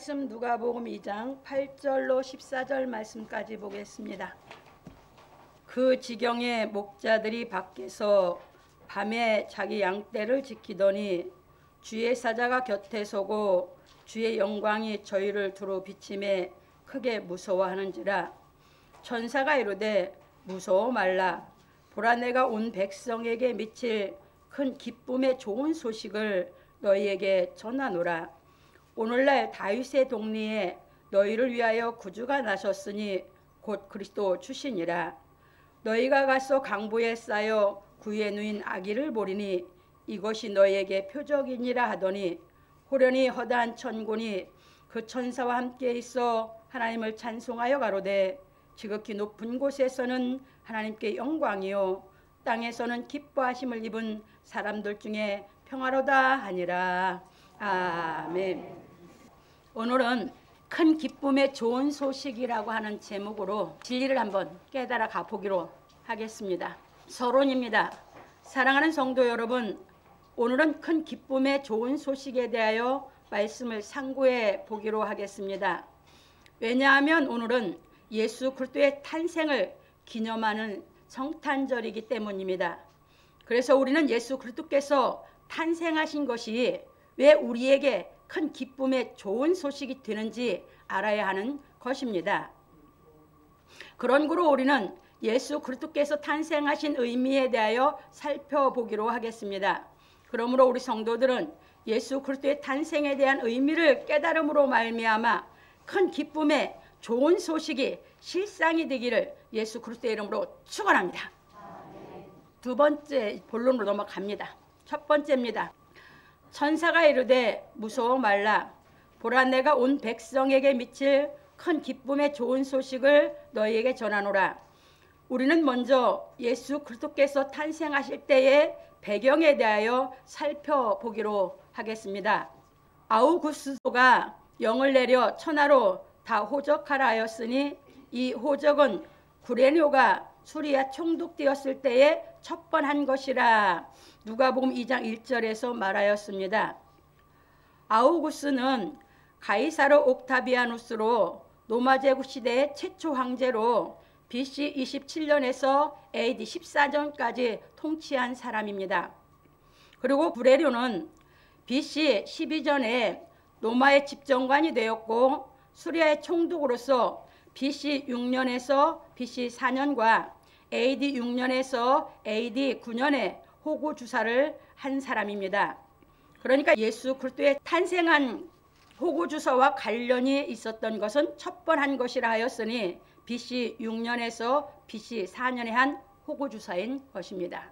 말씀 누가복음 2장 8절로 14절 말씀까지 보겠습니다. 그 지경에 목자들이 밖에서 밤에 자기 양떼를 지키더니 주의 사자가 곁에 서고 주의 영광이 저희를 두루 비침에 크게 무서워하는지라. 천사가 이르되 무서워 말라. 보라, 내가 온 백성에게 미칠 큰 기쁨의 좋은 소식을 너희에게 전하노라. 오늘날 다윗의 동리에 너희를 위하여 구주가 나셨으니 곧 그리스도 주시니라. 너희가 가서 강보에 쌓여 구유에 누인 아기를 보리니 이것이 너희에게 표적이니라 하더니 호련히 허다한 천군이 그 천사와 함께 있어 하나님을 찬송하여 가로되 지극히 높은 곳에서는 하나님께 영광이요 땅에서는 기뻐하심을 입은 사람들 중에 평화로다 하니라. 아멘. 오늘은 큰 기쁨의 좋은 소식이라고 하는 제목으로 진리를 한번 깨달아 가보기로 하겠습니다. 서론입니다. 사랑하는 성도 여러분, 오늘은 큰 기쁨의 좋은 소식에 대하여 말씀을 상고해 보기로 하겠습니다. 왜냐하면 오늘은 예수 그리스도의 탄생을 기념하는 성탄절이기 때문입니다. 그래서 우리는 예수 그리스도께서 탄생하신 것이 왜 우리에게 큰 기쁨의 좋은 소식이 되는지 알아야 하는 것입니다. 그런 거로 우리는 예수 그리스도께서 탄생하신 의미에 대하여 살펴보기로 하겠습니다. 그러므로 우리 성도들은 예수 그리스도의 탄생에 대한 의미를 깨달음으로 말미암아 큰 기쁨의 좋은 소식이 실상이 되기를 예수 그리스도의 이름으로 축원합니다. 두 번째 본론으로 넘어갑니다. 첫 번째입니다. 천사가 이르되 무서워 말라. 보라, 내가 온 백성에게 미칠 큰 기쁨의 좋은 소식을 너희에게 전하노라. 우리는 먼저 예수 그리스도께서 탄생하실 때의 배경에 대하여 살펴보기로 하겠습니다. 아우구스도가 영을 내려 천하로 다 호적하라 하였으니 이 호적은 구레뇨가 수리아 총독되었을 때에 첩번한 것이라. 누가복음 2장 1절에서 말하였습니다. 아우구스는 가이사르 옥타비아누스로 로마 제국 시대의 최초 황제로 BC 27년에서 AD 14년까지 통치한 사람입니다. 그리고 구레뇨는 BC 12전에 로마의 집정관이 되었고 수리아의 총독으로서 BC 6년에서 BC 4년과 AD 6년에서 AD 9년에 호구 주사를 한 사람입니다. 그러니까 예수 그리스도의 탄생한 호구 주사와 관련이 있었던 것은 첩번한 것이라 하였으니 BC 6년에서 BC 4년에 한 호구 주사인 것입니다.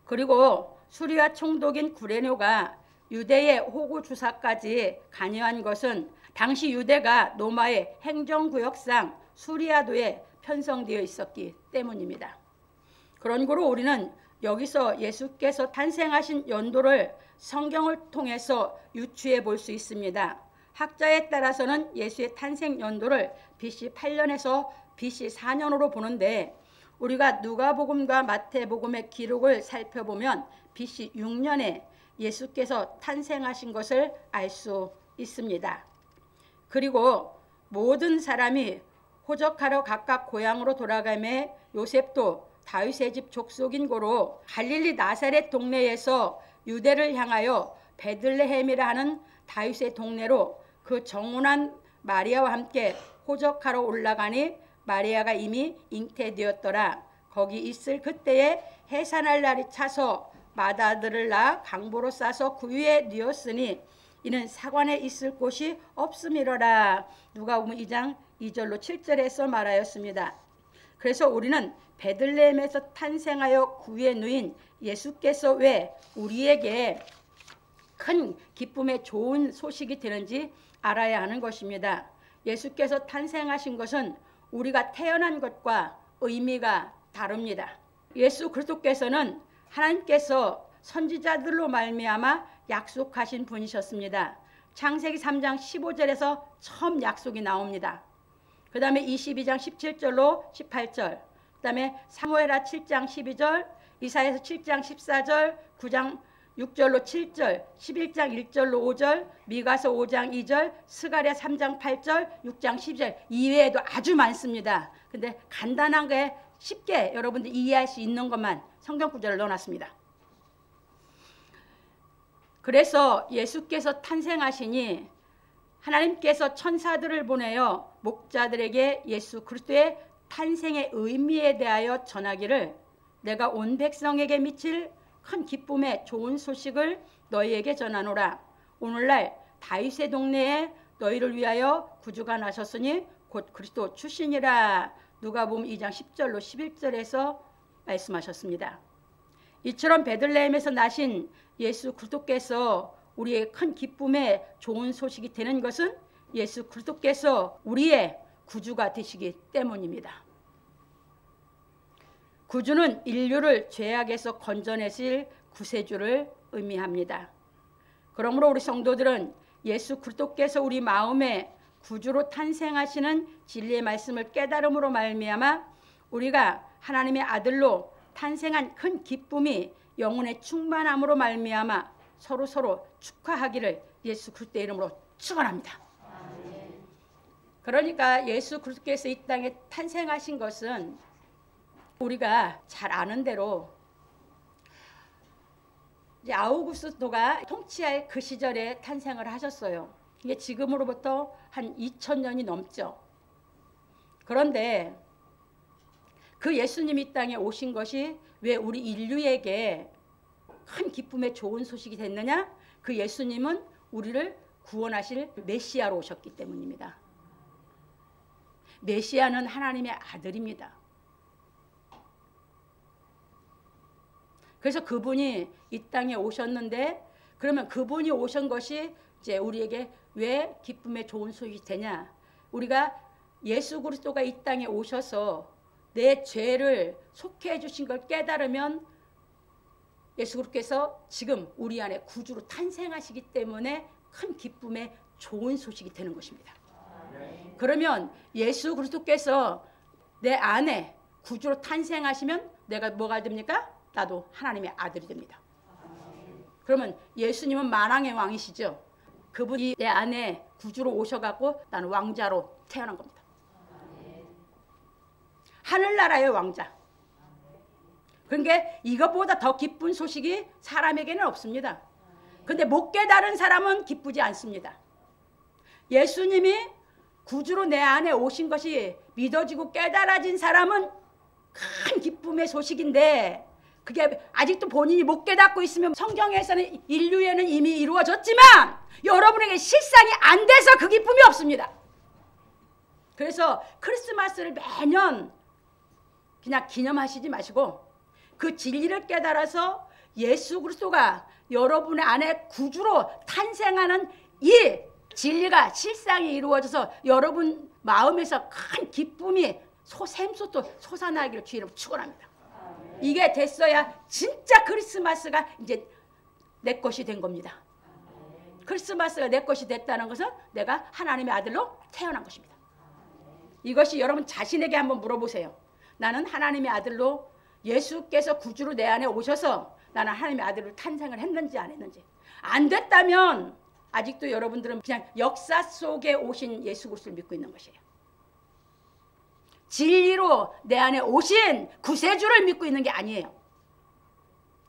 그리고 수리아 총독인 구레뇨가 유대의 호구 주사까지 관여한 것은 당시 유대가 로마의 행정구역상 수리아도에 편성되어 있었기 때문입니다. 그런 거로 우리는 여기서 예수께서 탄생하신 연도를 성경을 통해서 유추해 볼 수 있습니다. 학자에 따라서는 예수의 탄생 연도를 BC 8년에서 BC 4년으로 보는데 우리가 누가복음과 마태복음의 기록을 살펴보면 BC 6년에 예수께서 탄생하신 것을 알 수 있습니다. 그리고 모든 사람이 호적하러 각각 고향으로 돌아가매 요셉도 다윗의 집 족속인 고로 갈릴리 나사렛 동네에서 유대를 향하여 베들레헴이라 하는 다윗의 동네로 그 정혼한 마리아와 함께 호적하러 올라가니 마리아가 이미 잉태되었더라. 거기 있을 그때에 해산할 날이 차서 맏아들을 낳아 강보로 싸서 구유에 뉘었으니 이는 사관에 있을 곳이 없음이로라. 누가복음 2장 2절로 7절에서 말하였습니다. 그래서 우리는 베들레헴에서 탄생하여 구유에 누인 예수께서 왜 우리에게 큰 기쁨의 좋은 소식이 되는지 알아야 하는 것입니다. 예수께서 탄생하신 것은 우리가 태어난 것과 의미가 다릅니다. 예수 그리스도께서는 하나님께서 선지자들로 말미암아 약속하신 분이셨습니다. 창세기 3장 15절에서 처음 약속이 나옵니다. 그 다음에 22장 17절로 18절, 그 다음에 사무엘하 7장 12절, 이사야서 7장 14절, 9장 6절로 7절, 11장 1절로 5절, 미가서 5장 2절, 스가랴 3장 8절, 6장 10절 이외에도 아주 많습니다. 근데 간단한 게 쉽게 여러분들 이해할 수 있는 것만 성경 구절을 넣어놨습니다. 그래서 예수께서 탄생하시니 하나님께서 천사들을 보내어 목자들에게 예수 그리스도의 탄생의 의미에 대하여 전하기를 내가 온 백성에게 미칠 큰 기쁨의 좋은 소식을 너희에게 전하노라. 오늘날 다윗의 동네에 너희를 위하여 구주가 나셨으니 곧 그리스도 출신이라. 누가복음 2장 10절로 11절에서 말씀하셨습니다. 이처럼 베들레헴에서 나신 예수 그리스도께서 우리의 큰 기쁨의 좋은 소식이 되는 것은 예수 그리스도께서 우리의 구주가 되시기 때문입니다. 구주는 인류를 죄악에서 건져내실 구세주를 의미합니다. 그러므로 우리 성도들은 예수 그리스도께서 우리 마음에 구주로 탄생하시는 진리의 말씀을 깨달음으로 말미암아 우리가 하나님의 아들로 탄생한 큰 기쁨이 영혼의 충만함으로 말미암아 서로 축하하기를 예수 그리스도의 이름으로 축원합니다. 그러니까 예수 그리스도께서 이 땅에 탄생하신 것은 우리가 잘 아는 대로 이제 아우구스토가 통치할 그 시절에 탄생을 하셨어요. 이게 지금으로부터 한 2000년이 넘죠. 그런데 그 예수님이 이 땅에 오신 것이 왜 우리 인류에게 큰 기쁨의 좋은 소식이 됐느냐? 그 예수님은 우리를 구원하실 메시아로 오셨기 때문입니다. 메시아는 하나님의 아들입니다. 그래서 그분이 이 땅에 오셨는데 그러면 그분이 오신 것이 이제 우리에게 왜 기쁨의 좋은 소식이 되냐? 우리가 예수 그리스도가 이 땅에 오셔서 내 죄를 속해 주신 걸 깨달으면 예수 그리스도께서 지금 우리 안에 구주로 탄생하시기 때문에 큰 기쁨의 좋은 소식이 되는 것입니다. 그러면 예수 그리스도께서 내 안에 구주로 탄생하시면 내가 뭐가 됩니까? 나도 하나님의 아들이 됩니다. 그러면 예수님은 만왕의 왕이시죠. 그분이 내 안에 구주로 오셔갖고 나는 왕자로 태어난 겁니다. 하늘나라의 왕자. 그러니까 이것보다 더 기쁜 소식이 사람에게는 없습니다. 근데 못 깨달은 사람은 기쁘지 않습니다. 예수님이 구주로 내 안에 오신 것이 믿어지고 깨달아진 사람은 큰 기쁨의 소식인데 그게 아직도 본인이 못 깨닫고 있으면 성경에서는 인류에는 이미 이루어졌지만 여러분에게 실상이 안 돼서 그 기쁨이 없습니다. 그래서 크리스마스를 매년 그냥 기념하시지 마시고 그 진리를 깨달아서 예수 그리스도가 여러분의 안에 구주로 탄생하는 이 진리가 실상이 이루어져서 여러분 마음에서 큰 기쁨이 샘솟도 솟아나기를 주의 이름으로 축원합니다. 이게 됐어야 진짜 크리스마스가 이제 내 것이 된 겁니다. 크리스마스가 내 것이 됐다는 것은 내가 하나님의 아들로 태어난 것입니다. 이것이 여러분 자신에게 한번 물어보세요. 나는 하나님의 아들로 예수께서 구주로 내 안에 오셔서 나는 하나님의 아들로 탄생을 했는지 안 했는지. 안 됐다면 아직도 여러분들은 그냥 역사 속에 오신 예수 그리스도를 믿고 있는 것이에요. 진리로 내 안에 오신 구세주를 믿고 있는 게 아니에요.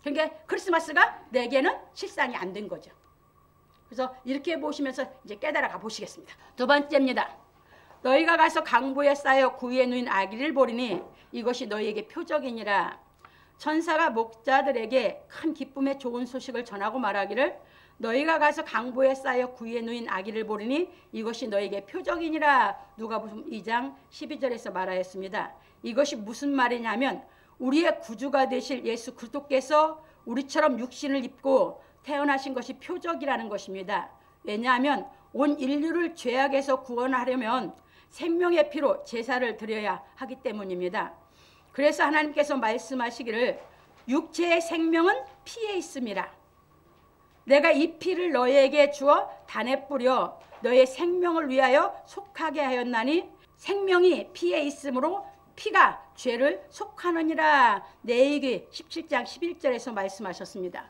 그러니까 크리스마스가 내게는 실상이 안 된 거죠. 그래서 이렇게 보시면서 이제 깨달아 가 보시겠습니다. 두 번째입니다. 너희가 가서 강보에 쌓여 구유에 누인 아기를 보리니 이것이 너희에게 표적이니라. 천사가 목자들에게 큰 기쁨의 좋은 소식을 전하고 말하기를 너희가 가서 강보에 쌓여 구유에 누인 아기를 보리니 이것이 너희에게 표적이니라. 누가복음 2장 12절에서 말하였습니다. 이것이 무슨 말이냐면 우리의 구주가 되실 예수 그리스도께서 우리처럼 육신을 입고 태어나신 것이 표적이라는 것입니다. 왜냐하면 온 인류를 죄악에서 구원하려면 생명의 피로 제사를 드려야 하기 때문입니다. 그래서 하나님께서 말씀하시기를 육체의 생명은 피에 있음이라. 내가 이 피를 너희에게 주어 단에 뿌려 너의 생명을 위하여 속하게 하였나니 생명이 피에 있으므로 피가 죄를 속하느니라. 레위기 17장 11절에서 말씀하셨습니다.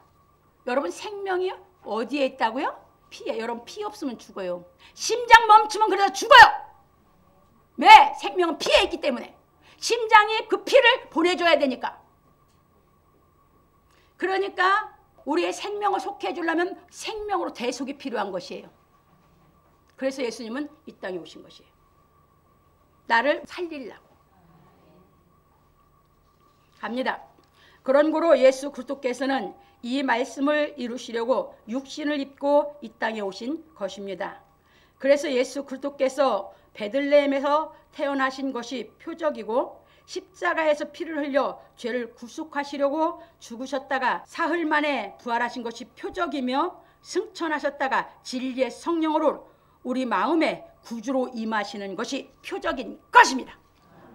여러분 생명이 어디에 있다고요? 피에. 여러분 피 없으면 죽어요. 심장 멈추면 그래서 죽어요. 왜? 생명은 피에 있기 때문에. 심장이 그 피를 보내줘야 되니까. 그러니까 우리의 생명을 속해 주려면 생명으로 대속이 필요한 것이에요. 그래서 예수님은 이 땅에 오신 것이에요. 나를 살리려고. 갑니다. 그런 고로 예수 그리스도께서는 이 말씀을 이루시려고 육신을 입고 이 땅에 오신 것입니다. 그래서 예수 그리스도께서 베들레헴에서 태어나신 것이 표적이고 십자가에서 피를 흘려 죄를 구속하시려고 죽으셨다가 사흘 만에 부활하신 것이 표적이며 승천하셨다가 진리의 성령으로 우리 마음에 구주로 임하시는 것이 표적인 것입니다.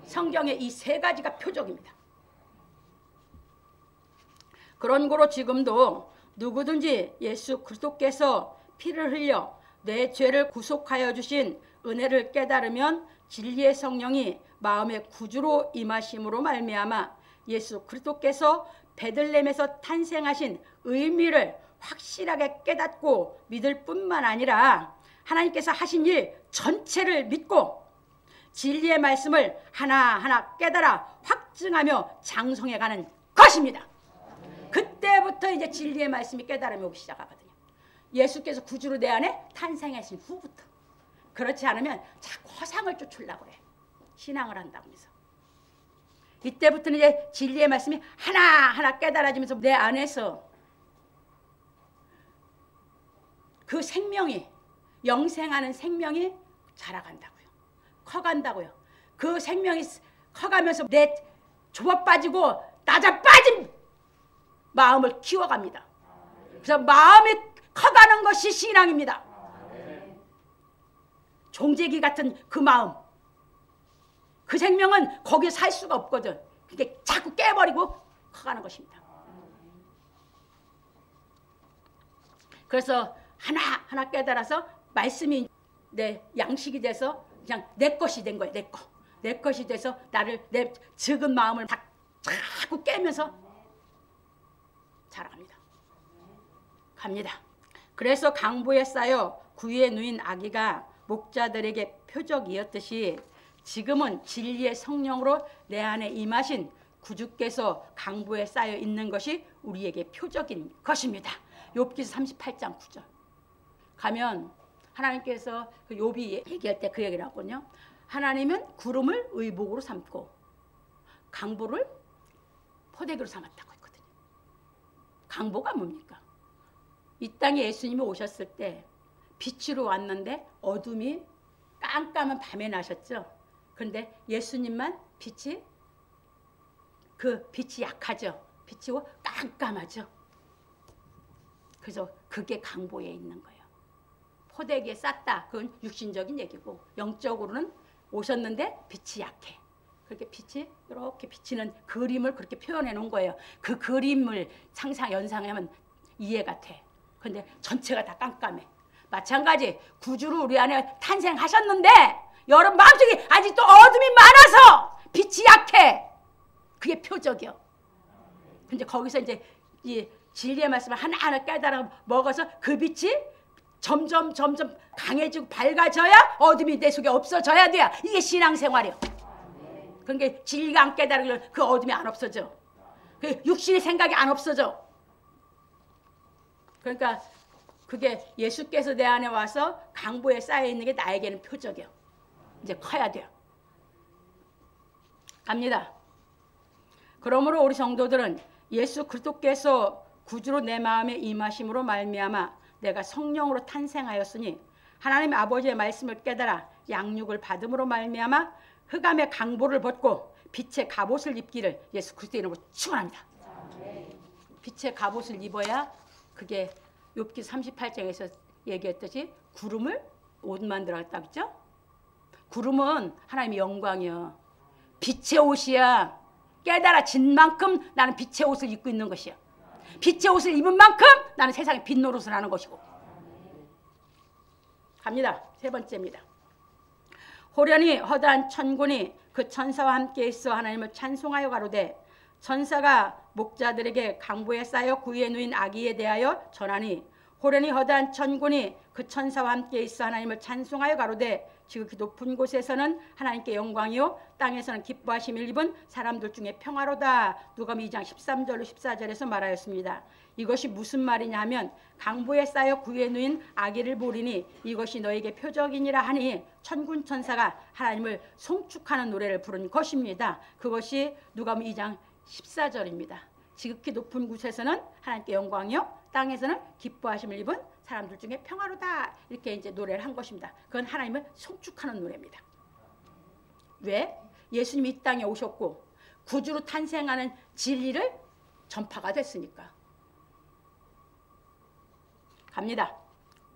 성경의 이 세 가지가 표적입니다. 그런 고로 지금도 누구든지 예수 그리스도께서 피를 흘려 내 죄를 구속하여 주신 은혜를 깨달으면 진리의 성령이 마음의 구주로 임하심으로 말미암아 예수 그리스도께서 베들레헴에서 탄생하신 의미를 확실하게 깨닫고 믿을 뿐만 아니라 하나님께서 하신 일 전체를 믿고 진리의 말씀을 하나하나 깨달아 확증하며 장성해가는 것입니다. 그때부터 이제 진리의 말씀이 깨달음이 오기 시작하거든요. 예수께서 구주로 내 안에 탄생하신 후부터. 그렇지 않으면 자꾸 허상을 쫓으려고 그래. 신앙을 한다면서. 이때부터는 이제 진리의 말씀이 하나하나 깨달아지면서 내 안에서 그 생명이, 영생하는 생명이 자라간다고요. 커간다고요. 그 생명이 커가면서 내 좁아 빠지고 낮아 빠진 마음을 키워갑니다. 그래서 마음이 커가는 것이 신앙입니다. 종재기 같은 그 마음, 그 생명은 거기에 살 수가 없거든. 그게 자꾸 깨버리고 커가는 것입니다. 그래서 하나하나 깨달아서 말씀이 내 양식이 돼서 그냥 내 것이 된 거예요. 내 거. 내 것이 돼서 나를, 내 적은 마음을 다 자꾸 깨면서 자라갑니다. 갑니다. 그래서 강보에 쌓여 구유에 누인 아기가 목자들에게 표적이었듯이 지금은 진리의 성령으로 내 안에 임하신 구주께서 강보에 쌓여 있는 것이 우리에게 표적인 것입니다. 욥기서 38장 9절 가면 하나님께서 그 욥이 얘기할 때 그 얘기를 하거든요. 하나님은 구름을 의복으로 삼고 강보를 포대기로 삼았다고 했거든요. 강보가 뭡니까? 이 땅에 예수님이 오셨을 때 빛으로 왔는데 어둠이 깜깜한 밤에 나셨죠. 그런데 예수님만 빛이 약하죠. 빛이 깜깜하죠. 그래서 그게 강보에 있는 거예요. 포대기에 쌌다. 그건 육신적인 얘기고 영적으로는 오셨는데 빛이 약해. 그렇게 빛이 이렇게 비치는 그림을 그렇게 표현해 놓은 거예요. 그 그림을 연상하면 이해가 돼. 근데 전체가 다 깜깜해. 마찬가지 구주로 우리 안에 탄생하셨는데 여러분 마음속에 아직도 어둠이 많아서 빛이 약해. 그게 표적이요. 근데 거기서 이제 이 진리의 말씀을 하나하나 깨달아 먹어서 그 빛이 점점 강해지고 밝아져야 어둠이 내 속에 없어져야 돼요. 이게 신앙생활이에요. 그러니까 진리가 안 깨달으면 그 어둠이 안 없어져. 그 육신의 생각이 안 없어져. 그러니까 그게 예수께서 내 안에 와서 강보에 쌓여 있는 게 나에게는 표적이에요. 이제 커야 돼요. 갑니다. 그러므로 우리 성도들은 예수 그리스도께서 구주로 내 마음에 임하심으로 말미암아 내가 성령으로 탄생하였으니 하나님 아버지의 말씀을 깨달아 양육을 받음으로 말미암아 흑암의 강보를 벗고 빛의 갑옷을 입기를 예수 그리스도의 이름으로 축원합니다. 빛의 갑옷을 입어야 그게 욥기 38장에서 얘기했듯이 구름을 옷 만들었다 그랬죠? 구름은 하나님의 영광이야. 빛의 옷이야. 깨달아진 만큼 나는 빛의 옷을 입고 있는 것이야. 빛의 옷을 입은 만큼 나는 세상에 빛 노릇을 하는 것이고. 갑니다. 세 번째입니다. 호련히 허다한 천군이 그 천사와 함께 있어 하나님을 찬송하여 가로되 천사가 목자들에게 강보에 쌓여 구유에 누인 아기에 대하여 전하니 호련히 허다한 천군이 그 천사와 함께 있어 하나님을 찬송하여 가로되 지극히 높은 곳에서는 하나님께 영광이요 땅에서는 기뻐하심을 입은 사람들 중에 평화로다. 누가복음 2장 13절로 14절에서 말하였습니다. 이것이 무슨 말이냐 하면 강보에 쌓여 구유에 누인 아기를 보리니 이것이 너에게 표적이니라 하니 천군 천사가 하나님을 송축하는 노래를 부른 것입니다. 그것이 누가복음 2장 14절입니다. 지극히 높은 곳에서는 하나님께 영광이요 땅에서는 기뻐하심을 입은 사람들 중에 평화로다. 이렇게 이제 노래를 한 것입니다. 그건 하나님을 송축하는 노래입니다. 왜? 예수님이 이 땅에 오셨고 구주로 탄생하는 진리를 전파가 됐으니까. 갑니다.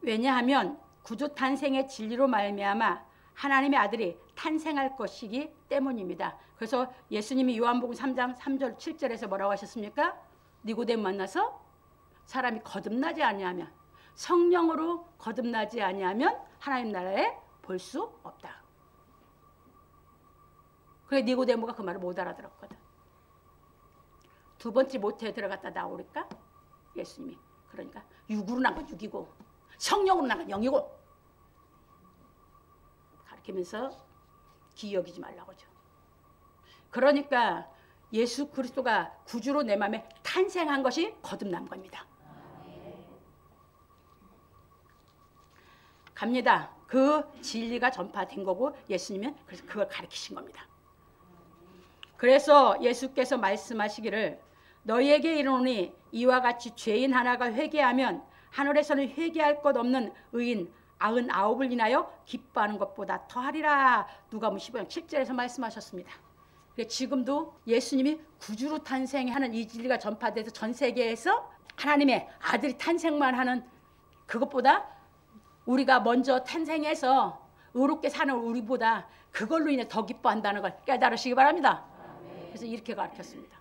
왜냐하면 구주 탄생의 진리로 말미암아 하나님의 아들이 탄생할 것이기 때문입니다. 그래서 예수님이 요한복음 3장 3절 7절에서 뭐라고 하셨습니까? 니고데모 만나서 사람이 거듭나지 아니하면, 성령으로 거듭나지 아니하면 하나님 나라에 볼 수 없다. 그래 니고데모가 그 말을 못 알아들었거든. 두 번째 모태에 들어갔다 나오니까 예수님이 그러니까 육으로 난 건 육이고 성령으로 난 건 영이고 가르치면서 기여기지 말라고죠. 그러니까 예수 그리스도가 구주로 내 마음에 탄생한 것이 거듭난 겁니다. 갑니다. 그 진리가 전파된 거고 예수님은 그래서 그걸 가르치신 겁니다. 그래서 예수께서 말씀하시기를 너희에게 이르노니 이와 같이 죄인 하나가 회개하면 하늘에서는 회개할 것 없는 의인 99을 인하여 기뻐하는 것보다 더하리라. 누가복음 15장 7절에서 말씀하셨습니다. 지금도 예수님이 구주로 탄생하는 이 진리가 전파돼서 전 세계에서 하나님의 아들이 탄생만 하는 그것보다 우리가 먼저 탄생해서 의롭게 사는 우리보다 그걸로 인해 더 기뻐한다는 걸 깨달으시기 바랍니다. 그래서 이렇게 가르쳤습니다.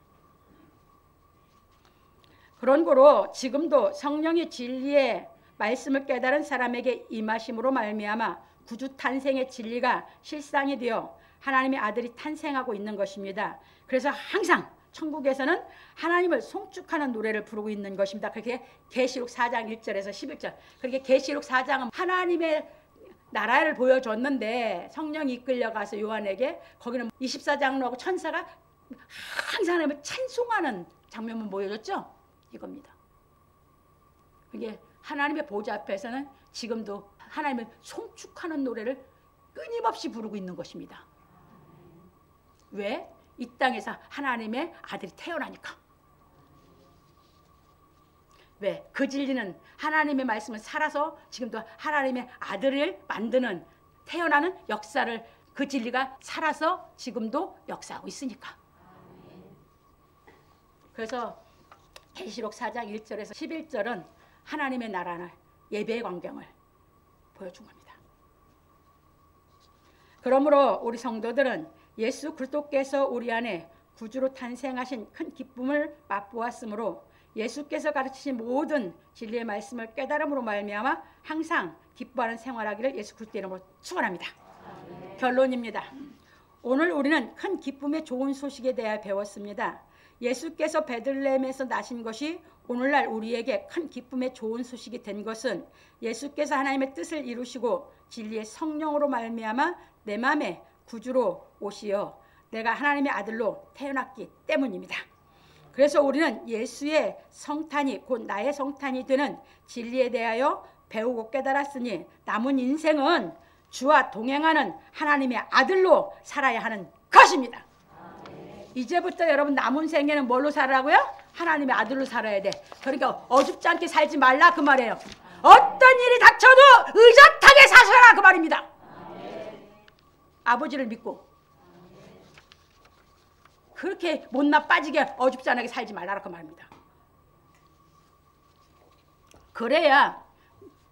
그런 거로 지금도 성령의 진리의 말씀을 깨달은 사람에게 임하심으로 말미암아 구주 탄생의 진리가 실상이 되어 하나님의 아들이 탄생하고 있는 것입니다. 그래서 항상 천국에서는 하나님을 송축하는 노래를 부르고 있는 것입니다. 그렇게 계시록 4장 1절에서 11절. 그렇게 계시록 4장은 하나님의 나라를 보여줬는데 성령이 이끌려가서 요한에게 거기는 24장로하고 천사가 항상 하나님을 찬송하는 장면만 보여줬죠. 이겁니다. 이게 하나님의 보좌 앞에서는 지금도 하나님을 송축하는 노래를 끊임없이 부르고 있는 것입니다. 왜? 이 땅에서 하나님의 아들이 태어나니까. 왜? 그 진리는 하나님의 말씀을 살아서 지금도 하나님의 아들을 만드는 태어나는 역사를 그 진리가 살아서 지금도 역사하고 있으니까. 그래서 계시록 4장 1절에서 11절은 하나님의 나라는 예배의 광경을 보여준 겁니다. 그러므로 우리 성도들은 예수 그리스도께서 우리 안에 구주로 탄생하신 큰 기쁨을 맛보았으므로 예수께서 가르치신 모든 진리의 말씀을 깨달음으로 말미암아 항상 기뻐하는 생활하기를 예수 그리스도 이름으로 축원합니다. 결론입니다. 오늘 우리는 큰 기쁨의 좋은 소식에 대해 배웠습니다. 예수께서 베들레헴에서 나신 것이 오늘날 우리에게 큰 기쁨의 좋은 소식이 된 것은 예수께서 하나님의 뜻을 이루시고 진리의 성령으로 말미암아 내 마음에 구주로 오시어 내가 하나님의 아들로 태어났기 때문입니다. 그래서 우리는 예수의 성탄이 곧 나의 성탄이 되는 진리에 대하여 배우고 깨달았으니 남은 인생은 주와 동행하는 하나님의 아들로 살아야 하는 것입니다. 이제부터 여러분 남은 생에는 뭘로 살아라고요? 하나님의 아들로 살아야 돼. 그러니까 어줍지 않게 살지 말라 그 말이에요. 어떤 일이 닥쳐도 의젓하게 사셔라 그 말입니다. 아버지를 믿고 그렇게 못나 빠지게 어줍지 않게 살지 말라라 그 말입니다. 그래야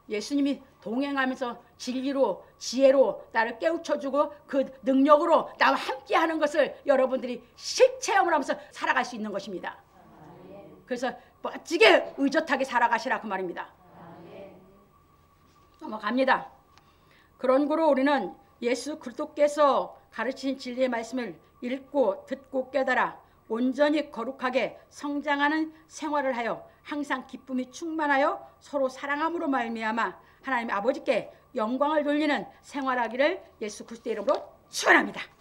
예수님이 동행하면서 진리로 지혜로 나를 깨우쳐주고 그 능력으로 나와 함께하는 것을 여러분들이 실체험을 하면서 살아갈 수 있는 것입니다. 그래서 멋지게 의젓하게 살아가시라 그 말입니다. 넘어갑니다. 그런 거로 우리는 예수 그리스도께서 가르치신 진리의 말씀을 읽고 듣고 깨달아 온전히 거룩하게 성장하는 생활을 하여 항상 기쁨이 충만하여 서로 사랑함으로 말미암아 하나님 아버지께 영광을 돌리는 생활하기를 예수 그리스도의 이름으로 축원합니다.